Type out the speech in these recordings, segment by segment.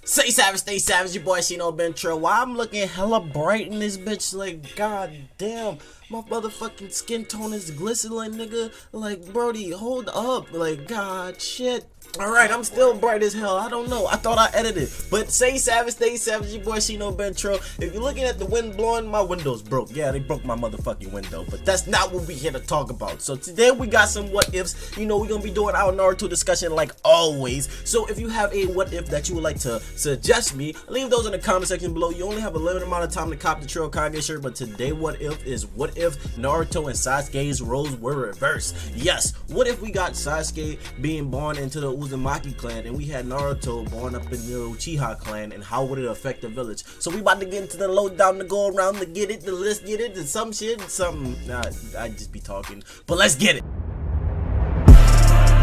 Say savage, stay savage, your boy Shino Bentro. Why I'm looking hella bright in this bitch, like, god damn, my motherfucking skin tone is glistening, nigga. Like, Brody, hold up, like, god shit. Alright, I'm still bright as hell. I don't know. I thought I edited. But say savage, stay savage, your boy Shino Bentro. If you're looking at the wind blowing, my window's broke. Yeah, they broke my motherfucking window. But that's not what we here to talk about. So today we got some what ifs. You know, we're gonna be doing our Naruto discussion like always. So if you have a what if that you would like to suggest me, leave those in the comment section below. You only have a limited amount of time to cop the Trail Kage shirt. But today what if is what if Naruto and Sasuke's roles were reversed. Yes, what if we got Sasuke being born into the Uzumaki clan and we had Naruto born up in the Uchiha clan, and how would it affect the village? So we about to get into the lowdown to go around to get it, to let's get it, to some shit, something. Nah, I just be talking, but let's get it.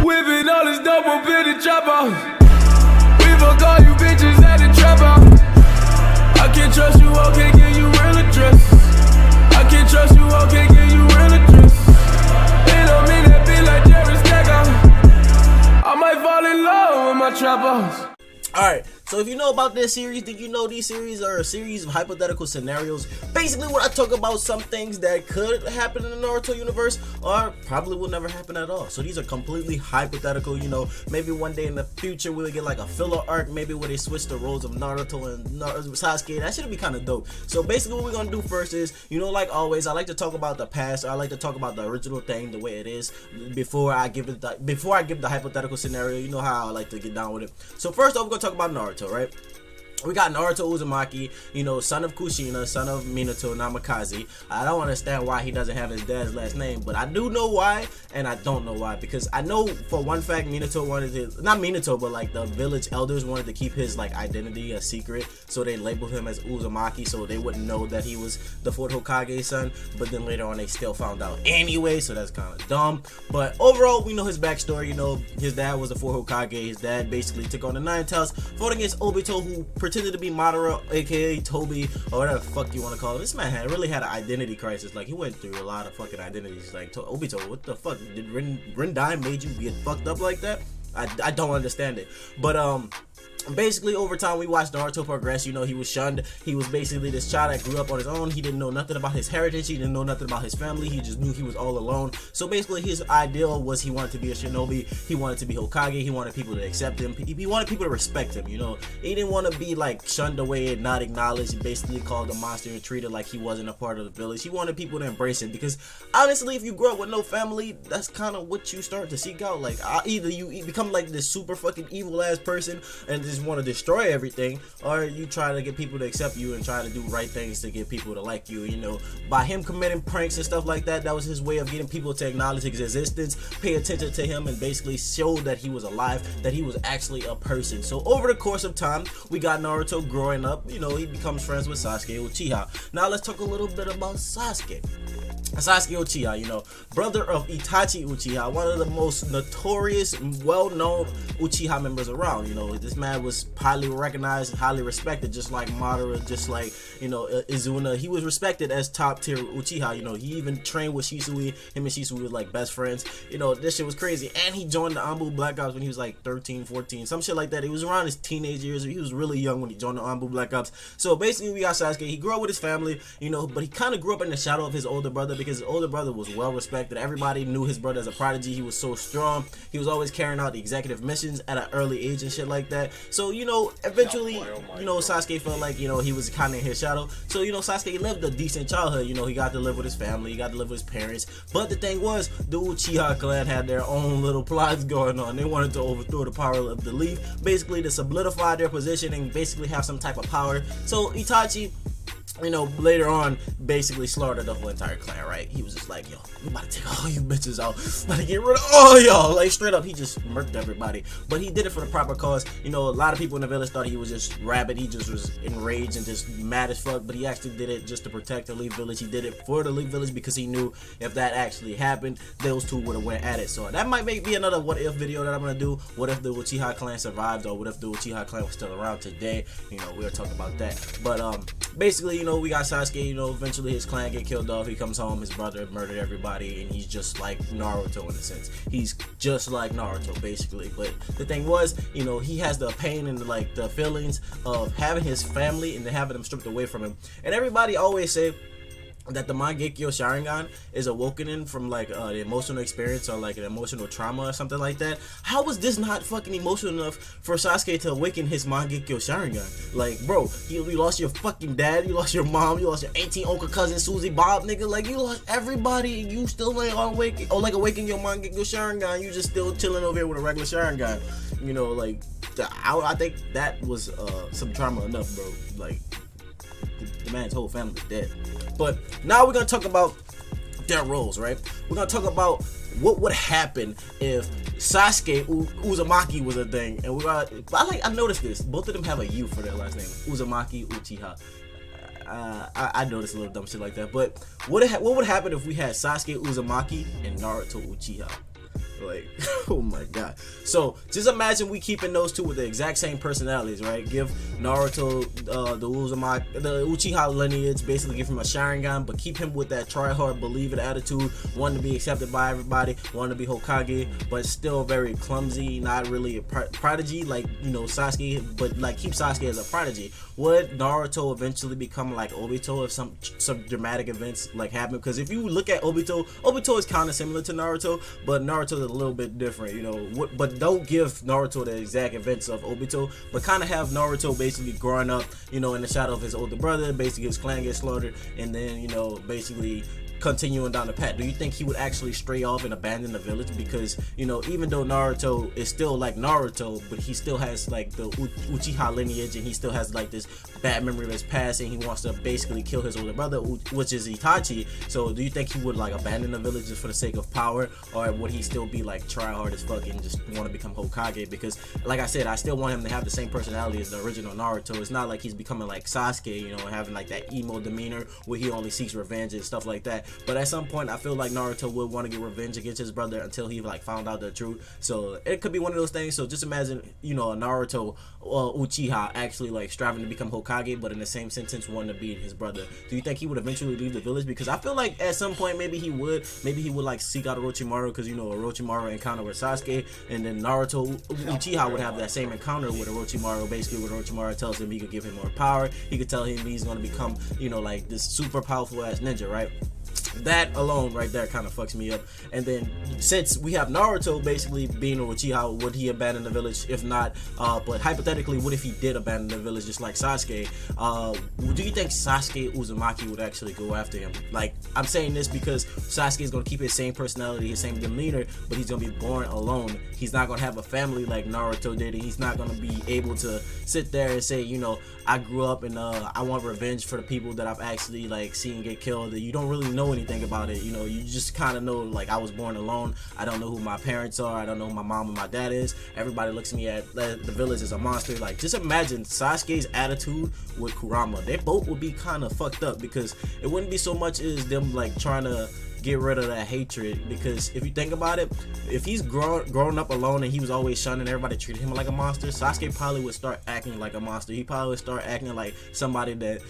Whipping all this dope up in the trap house. We fuck all you bitches at the trap house. I can't trust you, I can't give you real address. I can't trust you, I can't give you real address. It don't mean that be like Jerry Stacker. I might fall in love with my trap house. Alright, so if you know about this series, did you know these series are a series of hypothetical scenarios? Basically, when I talk about some things that could happen in the Naruto universe, or probably will never happen at all. So these are completely hypothetical, you know, maybe one day in the future we'll get like a filler arc, maybe where they switch the roles of Naruto and Sasuke. That should be kind of dope. So basically what we're going to do first is, you know, like always, I like to talk about the past. I like to talk about the original thing, the way it is, before I give the hypothetical scenario. You know how I like to get down with it. So first off, we're going to talk about Naruto, right? We got Naruto Uzumaki, you know, son of Kushina, son of Minato Namikaze. I don't understand why he doesn't have his dad's last name, but I do know why, and I don't know why, because I know for one fact Minato wanted to, not Minato, but like the village elders wanted to keep his like identity a secret, so they labeled him as Uzumaki so they wouldn't know that he was the fourth Hokage's son, but then later on they still found out anyway, so that's kind of dumb. But overall, we know his backstory. You know, his dad was the fourth Hokage. His dad basically took on the Nine Tails, fought against Obito, who pretended to be Madara, aka Toby, or whatever the fuck you want to call it. This man really had an identity crisis. Like, he went through a lot of fucking identities. Like, Obito, what the fuck? Did Rendai made you get fucked up like that? I don't understand it. But basically over time we watched Naruto progress. You know, he was shunned. He was basically this child that grew up on his own. He didn't know nothing about his heritage. He didn't know nothing about his family. He just knew he was all alone. So basically his ideal was he wanted to be a shinobi. He wanted to be Hokage. He wanted people to accept him. He wanted people to respect him, you know. He didn't want to be like shunned away and not acknowledged and basically called a monster and treated like he wasn't a part of the village. He wanted people to embrace him, because honestly, if you grow up with no family, that's kind of what you start to seek out. Like, either you become like this super fucking evil ass person and just want to destroy everything, or you try to get people to accept you and try to do right things to get people to like you. You know, by him committing pranks and stuff like that, that was his way of getting people to acknowledge his existence, pay attention to him, and basically show that he was alive, that he was actually a person. So over the course of time, we got Naruto growing up. You know, he becomes friends with Sasuke Uchiha. Now let's talk a little bit about Sasuke. Sasuke Uchiha, you know, brother of Itachi Uchiha, one of the most notorious, well-known Uchiha members around. You know, this man was highly recognized, highly respected, just like Madara, just like, you know, Izuna. He was respected as top-tier Uchiha. You know, he even trained with Shisui. Him and Shisui were like best friends. You know, this shit was crazy. And he joined the Anbu Black Ops when he was like 13, 14, some shit like that. It was around his teenage years. He was really young when he joined the Anbu Black Ops. So basically, we got Sasuke. He grew up with his family, you know, but he kind of grew up in the shadow of his older brother, because his older brother was well respected. Everybody knew his brother as a prodigy. He was so strong. He was always carrying out the executive missions at an early age and shit like that. So, you know, eventually, you know, Sasuke felt like, you know, he was kind of in his shadow. So, you know, Sasuke lived a decent childhood. You know, he got to live with his family. He got to live with his parents. But the thing was, the Uchiha clan had their own little plots going on. They wanted to overthrow the power of the Leaf, basically to solidify their position and basically have some type of power. So Itachi, you know, later on basically slaughtered the whole entire clan, right? He was just like, yo, we about to take all you bitches out, about to get rid of all y'all. Like, straight up, he just murked everybody. But he did it for the proper cause. You know, a lot of people in the village thought he was just rabid. He just was enraged and just mad as fuck, but he actually did it just to protect the Leaf Village. He did it for the Leaf Village because he knew if that actually happened, those two would have went at it. So that might be another what if video that I'm gonna do. What if the Uchiha clan survived, or what if the Uchiha clan was still around today? You know, we'll talk about that. But basically, we got Sasuke, eventually his clan get killed off. He comes home, his brother murdered everybody, and he's just like Naruto in a sense. He's just like Naruto, basically. But the thing was, he has the pain and the feelings of having his family and then having them stripped away from him. And everybody always say that the Mangekyo Sharingan is awoken from the emotional experience or an emotional trauma or something like that. How was this not fucking emotional enough for Sasuke to awaken his Mangekyo Sharingan? Like, bro, you lost your fucking dad, you lost your mom, you lost your auntie, uncle, cousin, Susie, Bob, nigga. Like, you lost everybody and you still ain't awaken your Mangekyo Sharingan. You just still chilling over here with a regular Sharingan. I think that was some trauma enough, bro. Like, the man's whole family's dead. But now we're gonna talk about their roles, right? We're gonna talk about what would happen if Sasuke Uzumaki was a thing, and I noticed this. Both of them have a U for their last name, Uzumaki Uchiha. I noticed a little dumb shit like that. But what would happen if we had Sasuke Uzumaki and Naruto Uchiha? Like, oh my god. So just imagine we keeping those two with the exact same personalities, right? Give Naruto the Uchiha lineage, basically give him a Sharingan, but keep him with that try hard, believe it attitude, wanting to be accepted by everybody, wanting to be Hokage, but still very clumsy, not really a prodigy like Sasuke, but keep Sasuke as a prodigy. Would Naruto eventually become like Obito if some dramatic events happen? Because if you look at Obito is kind of similar to Naruto, but Naruto is a little bit different, but don't give Naruto the exact events of Obito, but kind of have Naruto basically growing up, in the shadow of his older brother, basically his clan gets slaughtered, and then, basically continuing down the path. Do you think he would actually stray off and abandon the village? Because even though Naruto is still like Naruto, but he still has the Uchiha lineage, and he still has this bad memory of his past, and he wants to basically kill his older brother, which is Itachi. So do you think he would abandon the village just for the sake of power, or would he still be try hard as fuck and just want to become Hokage? Because like I said, I still want him to have the same personality as the original Naruto. It's not like he's becoming like Sasuke, having that emo demeanor where he only seeks revenge and stuff like that. But at some point, I feel like Naruto would want to get revenge against his brother until he found out the truth. So it could be one of those things. So just imagine, a Naruto Uchiha actually striving to become Hokage, but in the same sentence wanting to be his brother. Do you think he would eventually leave the village? Because I feel like at some point maybe he would seek out Orochimaru, because Orochimaru encounter with Sasuke, and then Naruto Uchiha would have that same encounter with Orochimaru. Basically, when Orochimaru tells him he could give him more power, he could tell him he's going to become this super powerful ass ninja, right? That alone right there kind of fucks me up. And then since we have Naruto basically being a Uchiha, would he abandon the village? If not, but hypothetically, what if he did abandon the village just like Sasuke? Do you think Sasuke Uzumaki would actually go after him? I'm saying this because Sasuke is going to keep his same personality, his same demeanor, but he's going to be born alone. He's not going to have a family like Naruto did, and he's not going to be able to sit there and say, I grew up and I want revenge for the people that I've actually seen get killed. You don't really know anything about it. You just kind of know I was born alone. I don't know who my parents are. I don't know who my mom and my dad is. Everybody looks at me at the village as a monster. Just imagine Sasuke's attitude with Kurama. They both would be kind of fucked up, because it wouldn't be so much as them trying to get rid of that hatred. Because if you think about it, if he's grown up alone and he was always shunned and everybody treated him like a monster, Sasuke probably would start acting like a monster. He probably would start acting like somebody that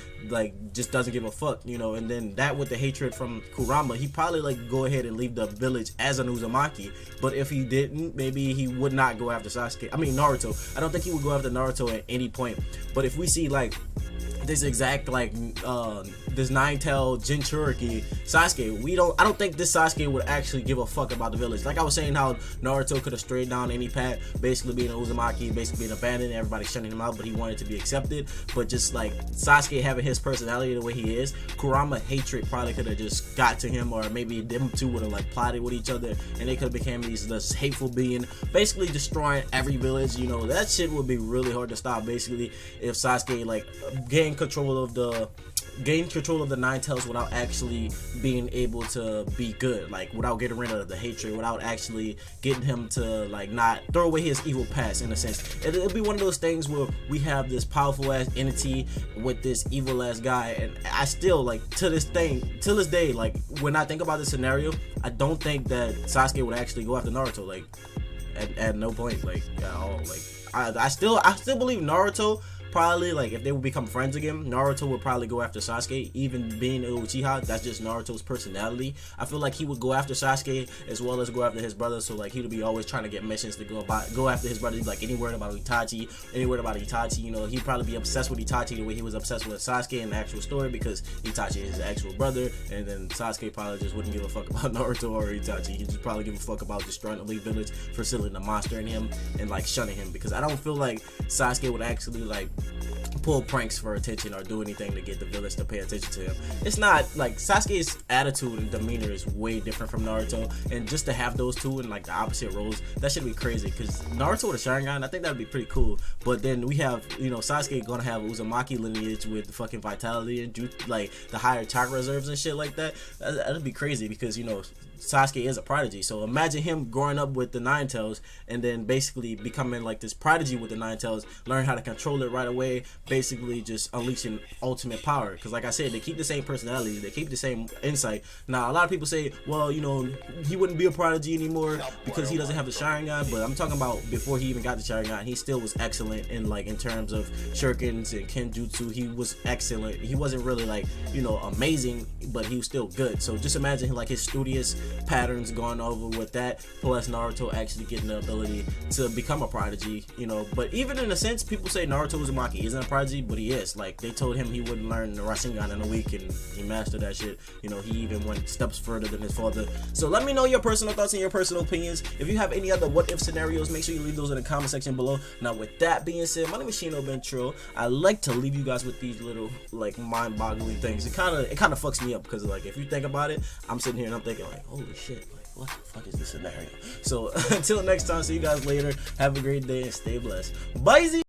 just doesn't give a fuck, and then that with the hatred from Kurama, he probably go ahead and leave the village as an Uzumaki. But if he didn't, maybe he would not go after Naruto. I don't think he would go after Naruto at any point. But if we see this exact this 9-tailed Jinchuriki Sasuke, I don't think this Sasuke would actually give a fuck about the village. Like I was saying, how Naruto could have strayed down any path, basically being an Uzumaki, basically being abandoned, everybody shutting him out, but he wanted to be accepted. But just Sasuke having his personality the way he is, Kurama hatred probably could have just got to him, or maybe them two would have plotted with each other, and they could have become this hateful being, basically destroying every village. That shit would be really hard to stop, basically, if Sasuke gained control of the Nine Tails without actually being able to be good, without getting rid of the hatred, without actually getting him to not throw away his evil past, in a sense. It'll be one of those things where we have this powerful ass entity with this evil ass guy, and I still to this day, when I think about this scenario, I don't think that Sasuke would actually go after Naruto, at no point, at all. I still believe Naruto probably, like, if they would become friends again, Naruto would probably go after Sasuke. Even being a Uchiha, that's just Naruto's personality. I feel like he would go after Sasuke as well as go after his brother. So like he would be always trying to get missions to go after his brother. He'd be like, any word about Itachi, you know, he'd probably be obsessed with Itachi the way he was obsessed with Sasuke in the actual story, because Itachi is his actual brother, and then Sasuke probably just wouldn't give a fuck about Naruto or Itachi. He'd just probably give a fuck about destroying the Elite Village for sealing the monster in him and like shunning him, because I don't feel like Sasuke would actually like pull pranks for attention or do anything to get the village to pay attention to him. It's not like Sasuke's attitude and demeanor is way different from Naruto, and just to have those two in like the opposite roles, that should be crazy, because Naruto with a Sharingan, I think that would be pretty cool. But then we have, you know, Sasuke gonna have Uzumaki lineage with the fucking vitality and like the higher chakra reserves and shit like that. That'd be crazy, because, you know, Sasuke is a prodigy. So imagine him growing up with the Nine Tails and then basically becoming like this prodigy with the Nine Tails, learn how to control it right away, basically just unleashing ultimate power. Because like I said, they keep the same personality, they keep the same insight. Now a lot of people say, well, you know, he wouldn't be a prodigy anymore because he doesn't have the Sharingan, but I'm talking about before he even got the Sharingan, he still was excellent in like in terms of shurikens and kenjutsu. He was excellent. He wasn't really like, you know, amazing, but he was still good. So just imagine like his studious patterns going over with that, plus Naruto actually getting the ability to become a prodigy, you know. But even in a sense, people say Naruto Uzumaki isn't a prodigy, but he is. Like, they told him he wouldn't learn the Rasengan in a week, and he mastered that shit. You know, he even went steps further than his father. So let me know your personal thoughts and your personal opinions. If you have any other what if scenarios, make sure you leave those in the comment section below. Now with that being said, my name is Shino Ben Trill. I like to leave you guys with these little like mind-boggling things. It kind of fucks me up, because like if you think about it, I'm sitting here and I'm thinking like, holy shit, like what the fuck is this scenario? So until next time, see you guys later. Have a great day and stay blessed. Bye.